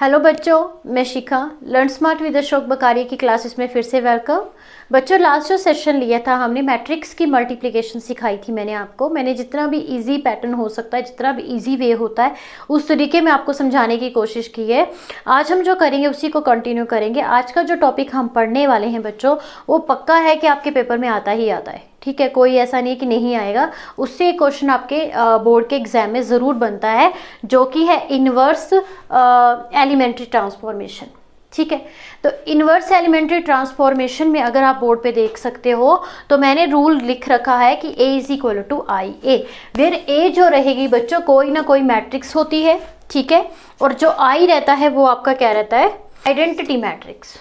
Hello बच्चों, मैं शिखा learn smart with Ashok बकारिया की क्लासेस में फिर से वेलकम। बच्चों, लास्ट जो सेशन लिया था हमने मैट्रिक्स की मल्टीप्लिकेशन सिखाई थी। मैंने जितना भी इजी पैटर्न हो सकता है, जितना भी इजी वे होता है, उस तरीके में आपको समझाने की कोशिश की है। आज हम जो करेंगे उसी को कंटिन्यू करेंगे। आज का जो टॉपिक हम पढ़ने वाले हैं बच्चों, वो पक्का है कि आपके पेपर में आता ही आता है। ठीक है, कोई ऐसा नहीं कि नहीं आएगा। उससे एक क्वेश्चन आपके बोर्ड के एग्जाम में ज़रूर बनता है, जो कि है इन्वर्स एलिमेंट्री ट्रांसफॉर्मेशन। ठीक है, तो इन्वर्स एलिमेंट्री ट्रांसफॉर्मेशन में अगर आप बोर्ड पे देख सकते हो तो मैंने रूल लिख रखा है कि A is equal to I A, where A जो रहेगी बच्चों कोई ना कोई मैट्रिक्स होती है। ठीक है, और जो आई रहता है वो आपका क्या रहता है, आइडेंटिटी मैट्रिक्स।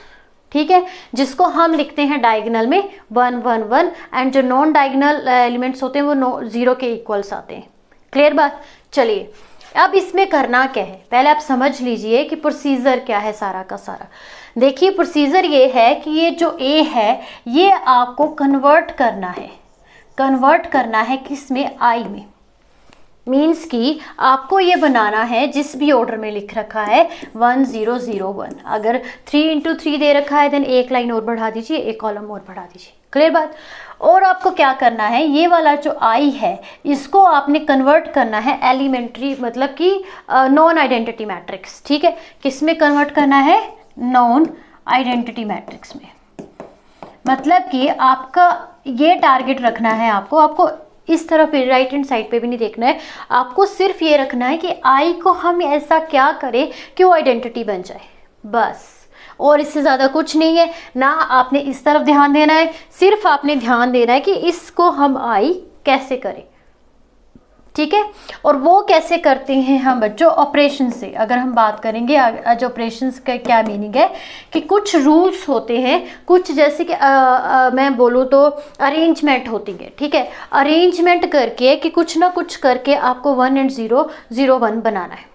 ठीक है, जिसको हम लिखते हैं डायगोनल में 1 1 1 एंड जो नॉन डायगोनल एलिमेंट्स होते हैं वो 0 के इक्वल्स आते हैं। क्लियर बात। चलिए, अब इसमें करना क्या है, पहले आप समझ लीजिए कि प्रोसीजर क्या है सारा का सारा। देखिए, प्रोसीजर ये है कि ये जो ए है ये आपको कन्वर्ट करना है किस में, आई में। मीन्स कि आपको ये बनाना है जिस भी ऑर्डर में लिख रखा है 1 0 0 1। अगर 3 इंटू 3 दे रखा है देन एक लाइन और बढ़ा दीजिए, एक कॉलम और बढ़ा दीजिए। क्लियर बात। और आपको क्या करना है, ये वाला जो आई है इसको आपने कन्वर्ट करना है एलिमेंट्री, मतलब कि नॉन आइडेंटिटी मैट्रिक्स। ठीक है, किस में कन्वर्ट करना है, नॉन आइडेंटिटी मैट्रिक्स में। मतलब कि आपका ये टारगेट रखना है, आपको इस तरफ राइट हैंड साइड पे भी नहीं देखना है, आपको सिर्फ ये रखना है कि आई को हम ऐसा क्या करें कि वो आइडेंटिटी बन जाए, बस। और इससे ज़्यादा कुछ नहीं है ना। आपने इस तरफ ध्यान देना है, सिर्फ आपने ध्यान देना है कि इसको हम आई कैसे करें। ठीक है, और वो कैसे करते हैं हम बच्चों, ऑपरेशन से। अगर हम बात करेंगे आज ऑपरेशंस का क्या मीनिंग है, कि कुछ रूल्स होते हैं, कुछ जैसे कि मैं बोलूँ तो अरेंजमेंट होती है। ठीक है, अरेंजमेंट करके कि कुछ ना कुछ करके आपको 1 and 0 0 1 बनाना है।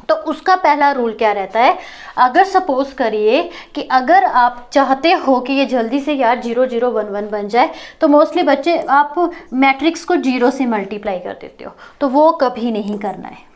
तो उसका पहला रूल क्या रहता है, अगर सपोज करिए कि अगर आप चाहते हो कि ये जल्दी से यार 0 0 1 1 बन जाए, तो मोस्टली बच्चे आप मैट्रिक्स को 0 से मल्टीप्लाई कर देते हो, तो वो कभी नहीं करना है।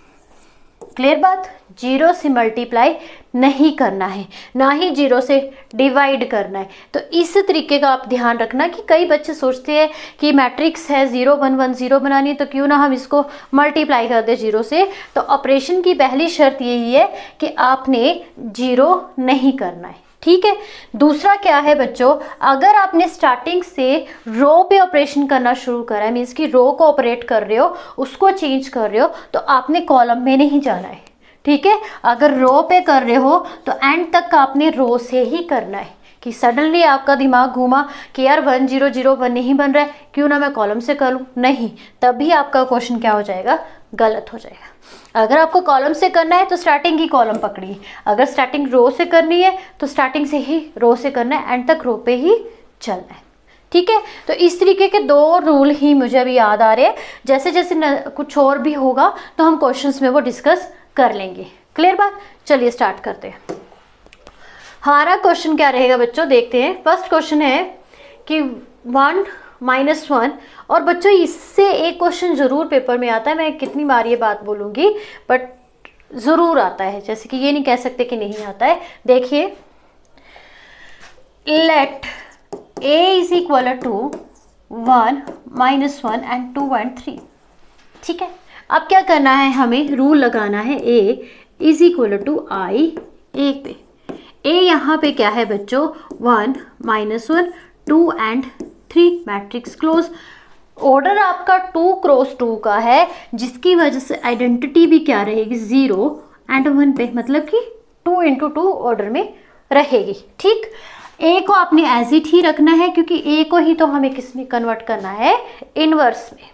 क्लियर बात। 0 से मल्टीप्लाई नहीं करना है, ना ही 0 से डिवाइड करना है। तो इस तरीके का आप ध्यान रखना कि कई बच्चे सोचते हैं कि मैट्रिक्स है 0 1 1 0 बनानी है, तो क्यों ना हम इसको मल्टीप्लाई कर दें 0 से। तो ऑपरेशन की पहली शर्त यही है कि आपने 0 नहीं करना है। ठीक है, दूसरा क्या है बच्चों, अगर आपने स्टार्टिंग से रो पे ऑपरेशन करना शुरू करा है, मीन्स कि रो को ऑपरेट कर रहे हो, उसको चेंज कर रहे हो, तो आपने कॉलम में नहीं जाना है। ठीक है, अगर रो पे कर रहे हो तो एंड तक आपने रो से ही करना है। कि सडनली आपका दिमाग घूमा कि यार 1 0 0 1 नहीं बन रहा है, क्यों ना मैं कॉलम से कर लूँ, नहीं, तभी आपका क्वेश्चन क्या हो जाएगा, गलत हो जाएगा। अगर आपको कॉलम से करना है तो स्टार्टिंग की कॉलम पकड़िए, अगर स्टार्टिंग रो से करनी है तो स्टार्टिंग से ही रो से करना है, एंड तक रो पे ही चलना है। ठीक है, तो इस तरीके के 2 रूल ही मुझे अभी याद आ रहे हैं। जैसे जैसे कुछ और भी होगा तो हम क्वेश्चंस में वो डिस्कस कर लेंगे। क्लियर बात। चलिए स्टार्ट करते हैं। हमारा क्वेश्चन क्या रहेगा बच्चों, देखते हैं। फर्स्ट क्वेश्चन है कि 1 -1, और बच्चों इससे एक क्वेश्चन जरूर पेपर में आता है। मैं कितनी बार ये बात बोलूँगी, बट ज़रूर आता है, जैसे कि ये नहीं कह सकते कि नहीं आता है। देखिए, let a is equal to 1 -1 and 2 and 3। ठीक है, अब क्या करना है, हमें रूल लगाना है a is equal to I ए पे। a यहाँ पे क्या है बच्चों, 1 -1 2 and 3, मैट्रिक्स क्लोज। ऑर्डर आपका 2 क्रॉस 2 का है, जिसकी वजह से आइडेंटिटी भी क्या रहेगी, 0 and 1 पे, मतलब कि 2 into 2 ऑर्डर में रहेगी। ठीक, ए को आपने एज इट ही रखना है, क्योंकि ए को ही तो हमें किस में कन्वर्ट करना है, इनवर्स में।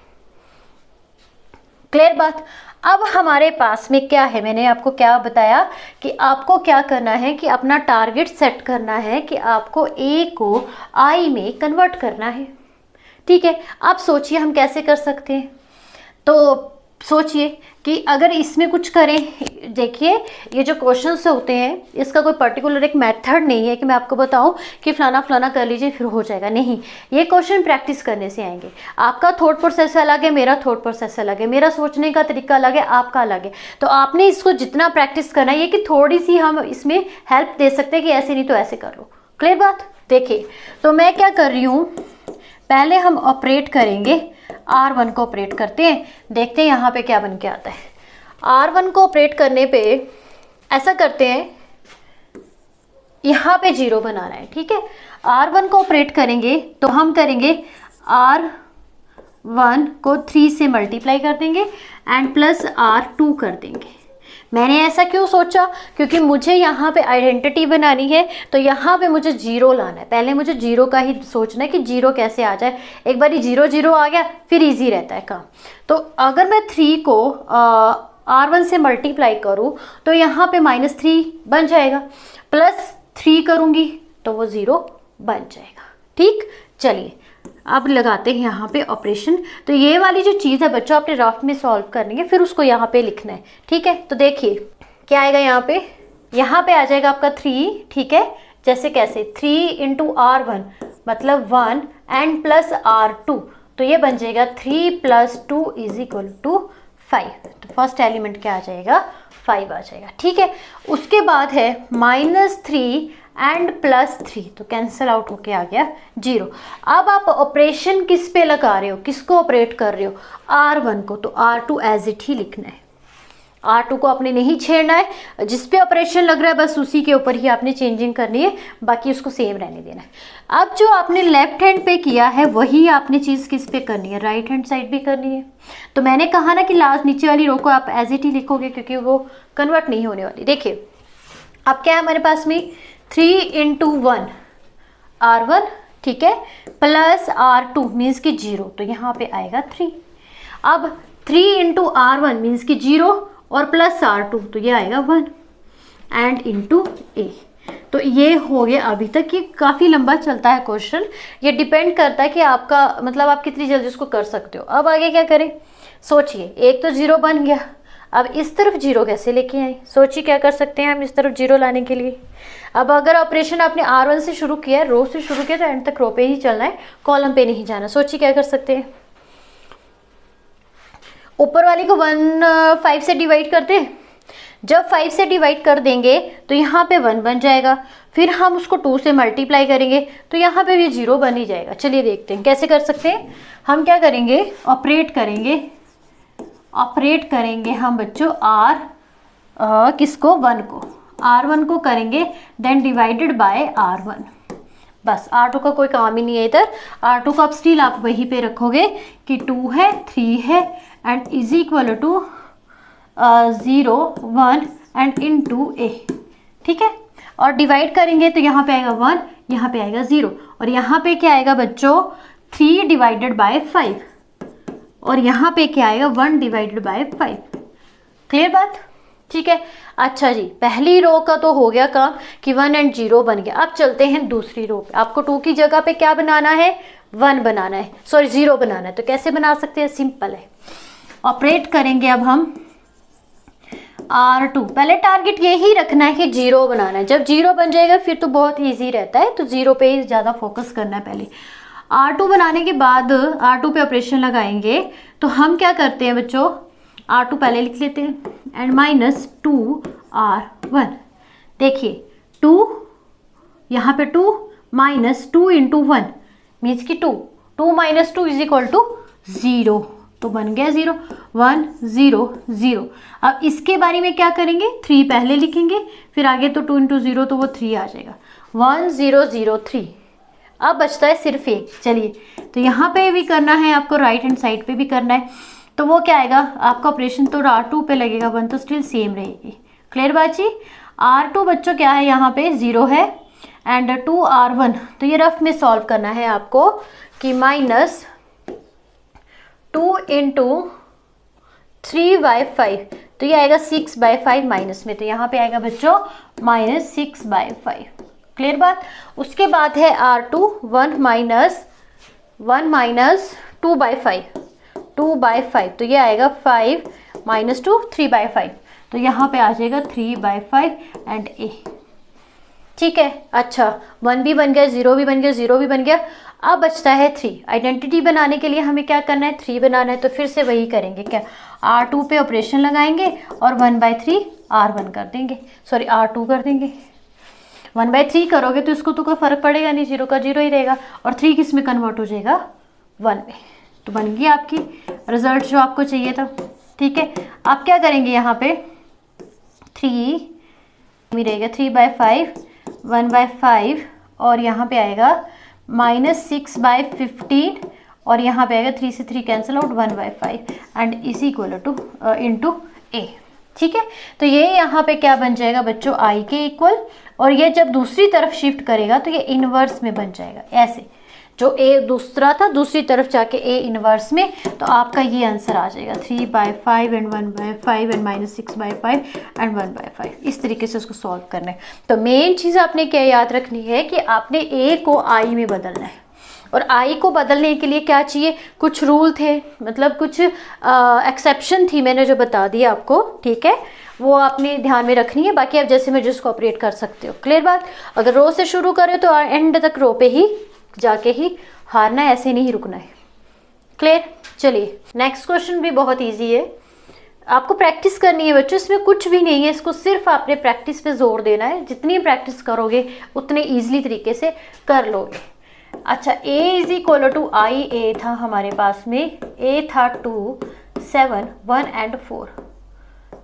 क्लियर बात। अब हमारे पास में क्या है, मैंने आपको क्या बताया कि आपको क्या करना है कि अपना टारगेट सेट करना है कि आपको ए को आई में कन्वर्ट करना है। ठीक है, आप सोचिए हम कैसे कर सकते हैं। तो सोचिए कि अगर इसमें कुछ करें, देखिए ये जो क्वेश्चंस होते हैं इसका कोई पर्टिकुलर एक मेथड नहीं है कि मैं आपको बताऊं कि फलाना फलाना कर लीजिए फिर हो जाएगा, नहीं। ये क्वेश्चन प्रैक्टिस करने से आएंगे। आपका थॉट प्रोसेस अलग है, मेरा थॉट प्रोसेस अलग है, मेरा सोचने का तरीका अलग है, आपका अलग है। तो आपने इसको जितना प्रैक्टिस करना है, ये कि थोड़ी सी हम इसमें हेल्प दे सकते हैं कि ऐसे नहीं तो ऐसे कर लो। क्लियर बात? देखिए तो मैं क्या कर रही हूँ, पहले हम ऑपरेट करेंगे, R1 को ऑपरेट करते हैं, देखते हैं यहाँ पे क्या बन के आता है। R1 को ऑपरेट करने पे ऐसा करते हैं, यहाँ पे 0 बनाना है, ठीक है। R1 को ऑपरेट करेंगे तो हम करेंगे R1 को 3 से मल्टीप्लाई कर देंगे एंड प्लस R2 कर देंगे। मैंने ऐसा क्यों सोचा, क्योंकि मुझे यहाँ पे आइडेंटिटी बनानी है, तो यहाँ पे मुझे 0 लाना है। पहले मुझे 0 का ही सोचना है कि 0 कैसे आ जाए। एक बार 0 0 आ गया फिर इजी रहता है काम। तो अगर मैं 3 को R1 से मल्टीप्लाई करूँ तो यहाँ पे -3 बन जाएगा, प्लस 3 करूँगी तो वो 0 बन जाएगा। ठीक, चलिए अब लगाते हैं यहाँ पे ऑपरेशन। तो ये वाली जो चीज़ है बच्चों आपने रफ में सॉल्व करनी है, फिर उसको यहाँ पे लिखना है, ठीक है। तो देखिए क्या आएगा यहाँ पे आ जाएगा आपका 3, ठीक है। जैसे कैसे 3 इंटू R1 मतलब 1 एंड प्लस R2, तो ये बन जाएगा 3 + 2 = 5। तो फर्स्ट एलिमेंट क्या आ जाएगा, 5 आ जाएगा, ठीक है। उसके बाद है -3 एंड +3, तो कैंसिल आउट होके आ गया 0। अब आप ऑपरेशन किस पे लगा रहे हो, किसको ऑपरेट कर रहे हो, R1 को, तो R2 एज इट ही लिखना है। R2 को आपने नहीं छेड़ना है, जिस पे ऑपरेशन लग रहा है बस उसी के ऊपर ही आपने चेंजिंग करनी है, बाकी उसको सेम रहने देना है। अब जो आपने लेफ्ट हैंड पे किया है वही आपने चीज़ किस पे करनी है, राइट हैंड साइड भी करनी है। तो मैंने कहा ना कि लास्ट नीचे वाली रो को आप एज इट ही लिखोगे क्योंकि वो कन्वर्ट नहीं होने वाली। देखिए अब क्या है हमारे पास में, 3 इंटू 1 R1, ठीक है, प्लस R2 मीन्स कि 0, तो यहाँ पे आएगा 3। अब 3 इंटू R1 मीन्स कि 0 और प्लस R2, तो ये आएगा 1 एंड इंटू A। तो ये हो गया। अभी तक ये काफ़ी लंबा चलता है क्वेश्चन, ये डिपेंड करता है कि आपका मतलब आप कितनी जल्दी उसको कर सकते हो। अब आगे क्या करें, सोचिए। एक तो 0 बन गया, अब इस तरफ 0 कैसे लेके आए, सोचिए क्या कर सकते हैं हम इस तरफ 0 लाने के लिए। अब अगर ऑपरेशन आपने R1 से शुरू किया है, रो से शुरू किया, तो एंड तक रो पे ही चलना है, कॉलम पे नहीं जाना। सोचिए क्या कर सकते हैं, ऊपर वाली को 5 से डिवाइड करते हैं। जब 5 से डिवाइड कर देंगे तो यहाँ पे 1 बन जाएगा, फिर हम उसको 2 से मल्टीप्लाई करेंगे तो यहाँ पे भी 0 बन ही जाएगा। चलिए देखते हैं कैसे कर सकते हैं। हम क्या करेंगे, ऑपरेट करेंगे हम बच्चों किसको, 1 को, R1 को करेंगे देन डिवाइडेड बाय R1। बस R2 का कोई काम ही नहीं है इधर। R2 का अब स्टिल आप वहीं पे रखोगे कि 2 है 3 है and is equal to 0 1 and into A, ठीक है। और डिवाइड करेंगे तो यहाँ पे आएगा 1, यहाँ पे आएगा 0 और यहाँ पे क्या आएगा बच्चों, 3 डिवाइडेड बाय 5 और यहाँ पे क्या आएगा, 1 डिवाइडेड बाय 5। क्लियर बात, ठीक है। अच्छा जी, पहली रो का तो हो गया काम कि 1 एंड 0 बन गया। अब चलते हैं दूसरी रो पे। आपको 2 की जगह पे क्या बनाना है, 1 बनाना है, सॉरी 0 बनाना है। तो कैसे बना सकते हैं, सिंपल है। ऑपरेट करेंगे अब हम R2, पहले टारगेट यही रखना है कि 0 बनाना है। जब 0 बन जाएगा फिर तो बहुत ईजी रहता है, तो 0 पे ही ज़्यादा फोकस करना है। पहले R2 बनाने के बाद R2 पे ऑपरेशन लगाएंगे तो हम क्या करते हैं बच्चों, R2 पहले लिख लेते हैं एंड -2 R1। देखिए 2, यहाँ पे 2 -2 इंटू 1 मीन्स कि 2 -2 = 0, तो बन गया 0 1 0 0। अब इसके बारे में क्या करेंगे, 3 पहले लिखेंगे, फिर आगे तो 2 इंटू 0 तो वो 3 आ जाएगा, 1 0 0 3। अब बचता है सिर्फ 1। चलिए तो यहाँ पे भी करना है आपको, राइट हैंड साइड पे भी करना है। तो वो क्या आएगा आपका ऑपरेशन, तो R2 पे लगेगा 1 तो स्टिल सेम रहेगी। क्लियर बाजी। R2 बच्चों क्या है, यहाँ पे 0 है एंड 2 R1। तो ये रफ में सॉल्व करना है आपको कि -2 इंटू 3/5, तो ये आएगा 6/5 माइनस में, तो यहाँ पे आएगा बच्चों -6/5। क्लियर बात। उसके बाद है R2 1 - 2/5, 2/5, तो ये आएगा 5 -2 3/5, तो यहाँ पे आ जाएगा 3/5 एंड ए। ठीक है, अच्छा 1 भी बन गया, 0 भी बन गया, 0 भी बन गया। अब बचता है 3। आइडेंटिटी बनाने के लिए हमें क्या करना है, 3 बनाना है, तो फिर से वही करेंगे, क्या R2 पे ऑपरेशन लगाएंगे और 1/3 R1 कर देंगे, सॉरी R2 कर देंगे। 1/3 करोगे तो इसको तो कोई फर्क पड़ेगा नहीं, 0 का 0 ही रहेगा, और 3 किस में कन्वर्ट हो जाएगा, 1 में। तो बन गई आपकी रिजल्ट जो आपको चाहिए था। ठीक है, आप क्या करेंगे, यहाँ पे 3 में रहेगा 3/5, 1/5, और यहाँ पे आएगा -6/15, और यहाँ पे आएगा 3 से 3 cancel out, 1/5 and is equal to into A. ठीक है, तो ये यहाँ पे क्या बन जाएगा बच्चों, आई के इक्वल, और ये जब दूसरी तरफ शिफ्ट करेगा तो ये इनवर्स में बन जाएगा, ऐसे जो ए दूसरा था दूसरी तरफ जाके ए इनवर्स में, तो आपका ये आंसर आ जाएगा 3/5 एंड 1/5 एंड -6/5 एंड 1/5। इस तरीके से उसको सॉल्व करना है। तो मेन चीज़ आपने क्या याद रखनी है कि आपने ए को आई में बदलना है, और आई को बदलने के लिए क्या चाहिए, कुछ रूल थे, मतलब कुछ एक्सेप्शन थी, मैंने जो बता दिया आपको। ठीक है, वो आपने ध्यान में रखनी है, बाकी आप जैसे मैं जिसको ऑपरेट कर सकते हो। क्लियर बात, अगर रो से शुरू करें तो एंड तक रो पे ही जाके ही हारना है, ऐसे नहीं रुकना है। क्लियर, चलिए नेक्स्ट क्वेश्चन भी बहुत इजी है, आपको प्रैक्टिस करनी है बच्चों, इसमें कुछ भी नहीं है, इसको सिर्फ आपने प्रैक्टिस पे जोर देना है। जितनी प्रैक्टिस करोगे उतने ईजिली तरीके से कर लोगे। अच्छा, a is equal to I, ए था हमारे पास में, a था 2 7 1 एंड 4।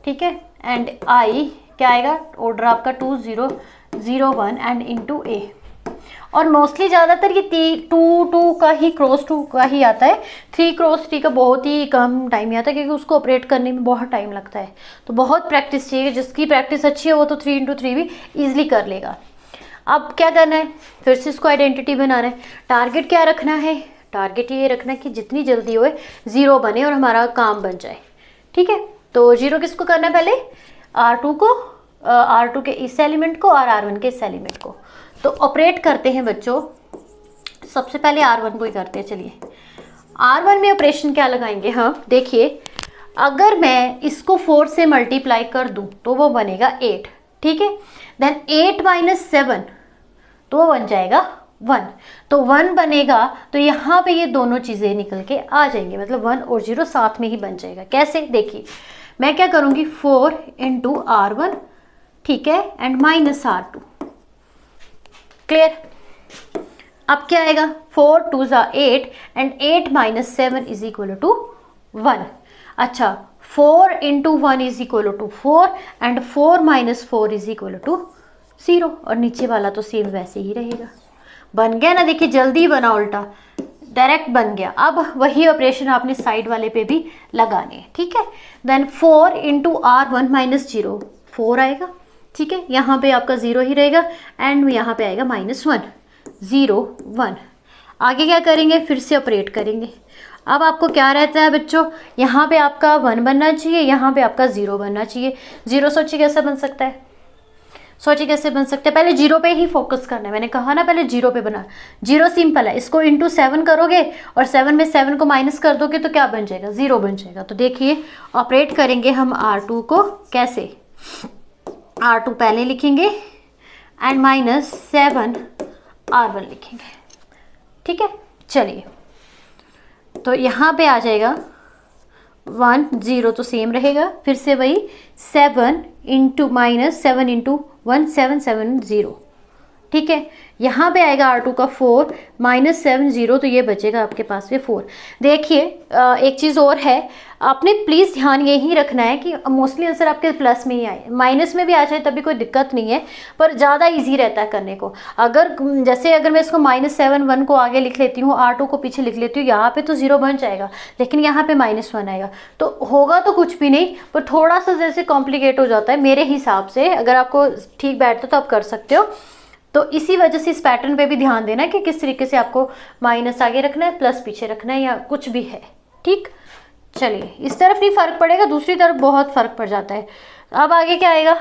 ठीक है, एंड i क्या आएगा, ऑर्डर आपका 2 0 0 1 एंड इंटू ए। और मोस्टली ज़्यादातर ये 2 का ही, क्रॉस 2 का ही आता है, 3 क्रॉस 3 का बहुत ही कम टाइम आता है, क्योंकि उसको ऑपरेट करने में बहुत टाइम लगता है। तो बहुत प्रैक्टिस चाहिए, जिसकी प्रैक्टिस अच्छी है वो तो 3 × 3 भी ईजिली कर लेगा। अब क्या करना है, फिर से इसको आइडेंटिटी बनाना है। टारगेट क्या रखना है, टारगेट ये रखना है कि जितनी जल्दी होए 0 बने और हमारा काम बन जाए। ठीक है, तो 0 किसको करना है, पहले R2 को, R2 के इस एलिमेंट को और R1 के इस एलिमेंट को। तो ऑपरेट करते हैं बच्चों, सबसे पहले R1 को ही करते हैं। चलिए R1 में ऑपरेशन क्या लगाएंगे हम, देखिए अगर मैं इसको 4 से मल्टीप्लाई कर दूं तो वो बनेगा 8। ठीक है, देन 8 - 7 तो वो बन जाएगा 1, तो 1 बनेगा, तो यहाँ पे ये दोनों चीज़ें निकल के आ जाएंगे, मतलब 1 और 0 साथ में ही बन जाएगा। कैसे, देखिए मैं क्या करूँगी, 4 × R1, ठीक है, एंड -R2। क्लियर, अब क्या आएगा, 4 2 8 एंड 8 - 7 इज इक्वल टू 1। अच्छा, 4 × 1 is equal to 4 and 4 - 4 is equal to 0, और नीचे वाला तो सेम वैसे ही रहेगा। बन गया ना, देखिए जल्दी बना, उल्टा डायरेक्ट बन गया। अब वही ऑपरेशन आपने साइड वाले पे भी लगाने हैं। ठीक है, देन 4 × R1 - 0 4 आएगा। ठीक है, यहाँ पे आपका 0 ही रहेगा, एंड यहाँ पे आएगा -1 0 1। आगे क्या करेंगे, फिर से ऑपरेट करेंगे। अब आपको क्या रहता है बच्चों, यहाँ पे आपका 1 बनना चाहिए, यहाँ पे आपका 0 बनना चाहिए। 0 सोचिए कैसे बन सकता है, सोचिए कैसे बन सकता है, पहले 0 पे ही फोकस करना है। मैंने कहा ना पहले 0 पे बना, 0 सिंपल है, इसको इंटू 7 करोगे और 7 में 7 को माइनस कर दोगे तो क्या बन जाएगा, 0 बन जाएगा। तो देखिए ऑपरेट करेंगे हम R2 को कैसे, R2 पहले लिखेंगे एंड -7 R1 लिखेंगे। ठीक है, चलिए तो यहाँ पे आ जाएगा 1 0 तो सेम रहेगा, फिर से वही 7 × -7 × 1 7 7 0। ठीक है, यहाँ पे आएगा R2 का 4 -7 0, तो ये बचेगा आपके पास में 4। देखिए एक चीज़ और है, आपने प्लीज़ ध्यान यही रखना है कि मोस्टली आंसर आपके प्लस में ही आए, माइनस में भी आ जाए तभी कोई दिक्कत नहीं है, पर ज़्यादा इजी रहता है करने को। अगर जैसे अगर मैं इसको -7 1 को आगे लिख लेती हूँ, R2 को पीछे लिख लेती हूँ, यहाँ पे तो 0 बन जाएगा, लेकिन यहाँ पे -1 आएगा, तो होगा तो कुछ भी नहीं, पर थोड़ा सा जैसे कॉम्प्लिकेट हो जाता है मेरे हिसाब से। अगर आपको ठीक बैठता तो आप कर सकते हो। तो इसी वजह से इस पैटर्न पे भी ध्यान देना है कि किस तरीके से आपको माइनस आगे रखना है, प्लस पीछे रखना है, या कुछ भी है। ठीक, चलिए इस तरफ नहीं फर्क पड़ेगा, दूसरी तरफ बहुत फर्क पड़ जाता है। अब आगे क्या आएगा,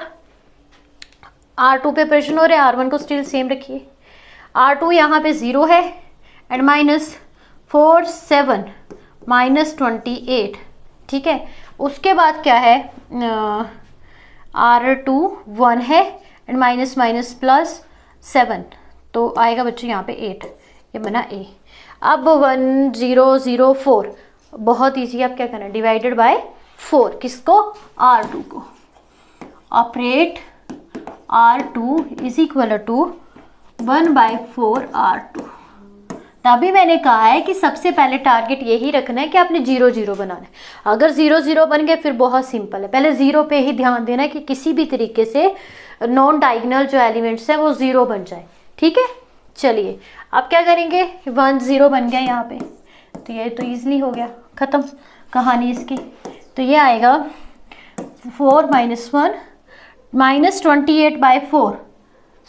R2 पे ऑपरेशन हो रहा है, R1 को स्टिल सेम रखिए। R2 यहाँ पे 0 है एंड -4 7 -28। ठीक है, उसके बाद क्या है, R2 1 है एंड माइनस माइनस प्लस 7, तो आएगा बच्चों यहाँ पे 8, ये बना A। अब 1 0 0 4, बहुत ईजी, आप क्या करना है, डिवाइडेड बाय 4, किसको, R2 को। Operate R2 is equal to 1/4 R2। तभी मैंने कहा है कि सबसे पहले टारगेट यही रखना है कि आपने 0 0 बनाना है। अगर 0 0 बन गए फिर बहुत सिंपल है, पहले 0 पे ही ध्यान देना है कि किसी भी तरीके से नॉन डायगोनल जो एलिमेंट्स है वो 0 बन जाए, ठीक है। चलिए अब क्या करेंगे, 1 0 बन गया यहाँ पे, तो ये तो ईजिली हो गया, ख़त्म कहानी इसकी। तो ये आएगा 4 - 1 -28/4,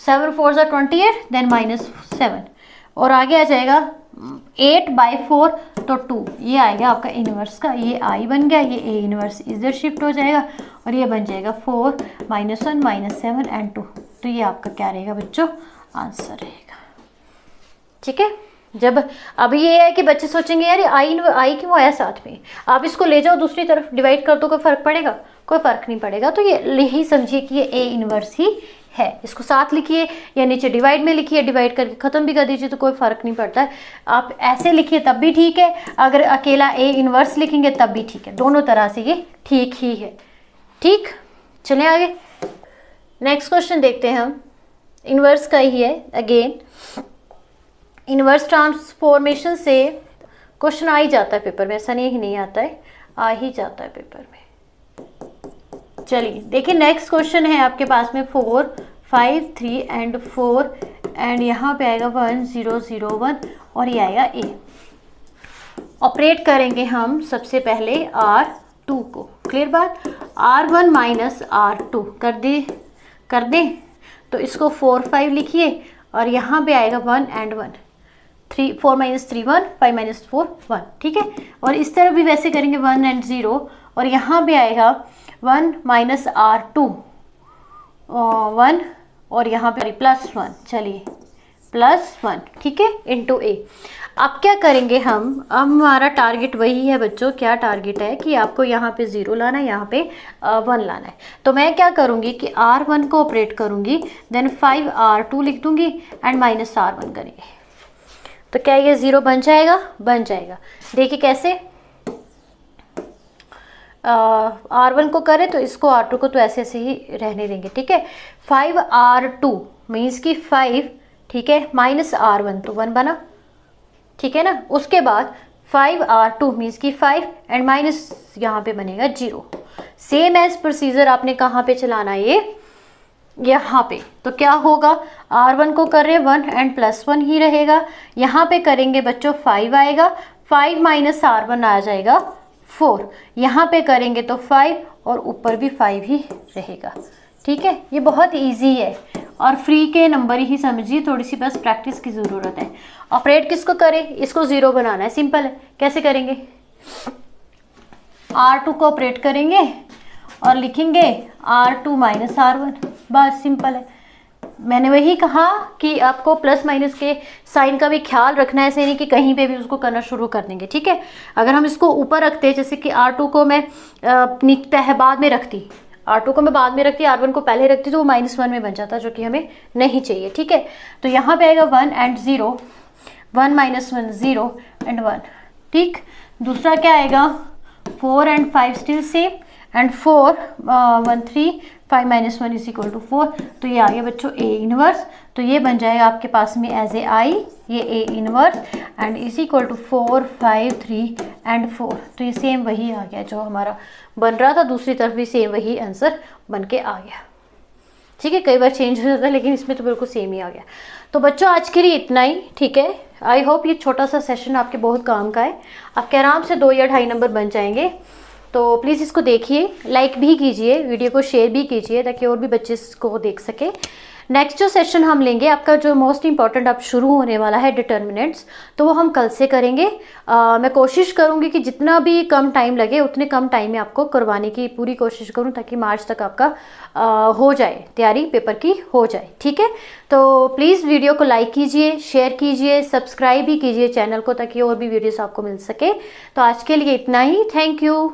7 4 = 28, देन -7, और आगे आ जाएगा 8/4, तो 2, ये आएगा आपका इनवर्स का, ये I बन गया, ये A इनवर्स इधर शिफ्ट हो जाएगा और ये बन जाएगा 4 - 1 -7 एंड 2। तो ये आपका क्या रहेगा बच्चों, आंसर रहेगा, ठीक है। जब अभी ये है कि बच्चे सोचेंगे यार आई क्यों आया साथ में, आप इसको ले जाओ दूसरी तरफ, डिवाइड कर दो, कोई फर्क पड़ेगा, कोई फर्क नहीं पड़ेगा। तो ये यही समझिए कि ये A इनवर्स ही है, इसको साथ लिखिए या नीचे डिवाइड में लिखिए, डिवाइड करके ख़त्म भी कर दीजिए तो कोई फ़र्क नहीं पड़ता है। आप ऐसे लिखिए तब भी ठीक है, अगर अकेला A इनवर्स लिखेंगे तब भी ठीक है, दोनों तरह से ये ठीक ही है, ठीक। चलें आगे, नेक्स्ट क्वेश्चन देखते हैं हम, इनवर्स का ही है अगेन। इनवर्स ट्रांसफॉर्मेशन से क्वेश्चन आ ही जाता है पेपर में, ऐसा नहीं आता है, आ ही जाता है पेपर में। चलिए देखिए, नेक्स्ट क्वेश्चन है आपके पास में 4 5 3 एंड 4 एंड यहाँ पे आएगा 1 0 0 1 और ये आएगा A। ऑपरेट करेंगे हम सबसे पहले R2 को, क्लियर बात, R1 - R2 कर दें, तो इसको 4 5 लिखिए और यहाँ पे आएगा 1 एंड 1, 3 4 - 3 1, 5 - 4 1, ठीक है। और इस तरह भी वैसे करेंगे 1 एंड 0, और यहाँ पे आएगा 1 - R2 1 और यहाँ पे +1, चलिए +1, ठीक है, इंटू A। अब क्या करेंगे हम, अब हमारा टारगेट वही है बच्चों, क्या टारगेट है कि आपको यहाँ पे 0 लाना है, यहाँ पे 1 लाना है। तो मैं क्या करूँगी कि R1 को ऑपरेट करूँगी, देन 5 R2 लिख दूँगी एंड -R1 करेंगे, तो क्या ये 0 बन जाएगा, बन जाएगा। देखिए कैसे, R1 को करें तो इसको R2 को तो ऐसे ऐसे ही रहने देंगे, ठीक है। 5 R2 मीन्स कि 5, ठीक है, -R1 तो 1 बना, ठीक है ना। उसके बाद 5 R2 मीन्स कि 5 एंड माइनस यहाँ पे बनेगा 0। सेम एज प्रोसीजर आपने कहाँ पे चलाना है, ये यहाँ पे, तो क्या होगा, R1 को कर रहे 1 एंड +1 ही रहेगा, यहाँ पे करेंगे बच्चों 5 आएगा, 5 - R1 आ जाएगा 4, यहाँ पे करेंगे तो 5 और ऊपर भी 5 ही रहेगा, ठीक है। ये बहुत इजी है और फ्री के नंबर ही समझिए, थोड़ी सी बस प्रैक्टिस की ज़रूरत है। ऑपरेट किसको करें, इसको 0 बनाना है, सिंपल है। कैसे करेंगे, R2 को ऑपरेट करेंगे और लिखेंगे R2 - R1, बस सिंपल है। मैंने वही कहा कि आपको प्लस माइनस के साइन का भी ख्याल रखना है, ऐसे नहीं कि कहीं पे भी उसको करना शुरू कर देंगे, ठीक है। अगर हम इसको ऊपर रखते हैं, जैसे कि R2 को मैं बाद में रखती, R2 को मैं बाद में रखती, R1 को पहले रखती, तो वो -1 में बन जाता, जो कि हमें नहीं चाहिए, ठीक है। तो यहाँ पे आएगा 1 एंड 0, 1 - 1 0 एंड 1, ठीक। दूसरा क्या आएगा, 4 एंड 5 स्टिल सेम एंड 4 1 3 5 - 1 = 4, तो ये आ गया बच्चों A इनवर्स। तो ये बन जाएगा आपके पास में एज ए I, ये A इनवर्स एंड = 4 5 3 एंड 4। तो ये सेम वही आ गया जो हमारा बन रहा था, दूसरी तरफ भी सेम वही आंसर बन के आ गया, ठीक है। कई बार चेंज हो जाता है लेकिन इसमें तो बिल्कुल सेम ही आ गया। तो बच्चों आज के लिए इतना ही, ठीक है। आई होप ये छोटा सा सेशन आपके बहुत काम का है, आपके आराम से 2 या 2.5 नंबर बन जाएंगे। तो प्लीज़ इसको देखिए, लाइक भी कीजिए, वीडियो को शेयर भी कीजिए ताकि और भी बच्चे इसको देख सके। नेक्स्ट जो सेशन हम लेंगे, आपका जो मोस्ट इंपॉर्टेंट अब शुरू होने वाला है डिटर्मिनेंट्स, तो वो हम कल से करेंगे। मैं कोशिश करूँगी कि जितना भी कम टाइम लगे उतने कम टाइम में आपको करवाने की पूरी कोशिश करूँ, ताकि मार्च तक आपका हो जाए, तैयारी पेपर की हो जाए, ठीक है। तो प्लीज़ वीडियो को लाइक कीजिए, शेयर कीजिए, सब्सक्राइब भी कीजिए चैनल को, ताकि और भी वीडियोस आपको मिल सके। तो आज के लिए इतना ही, थैंक यू।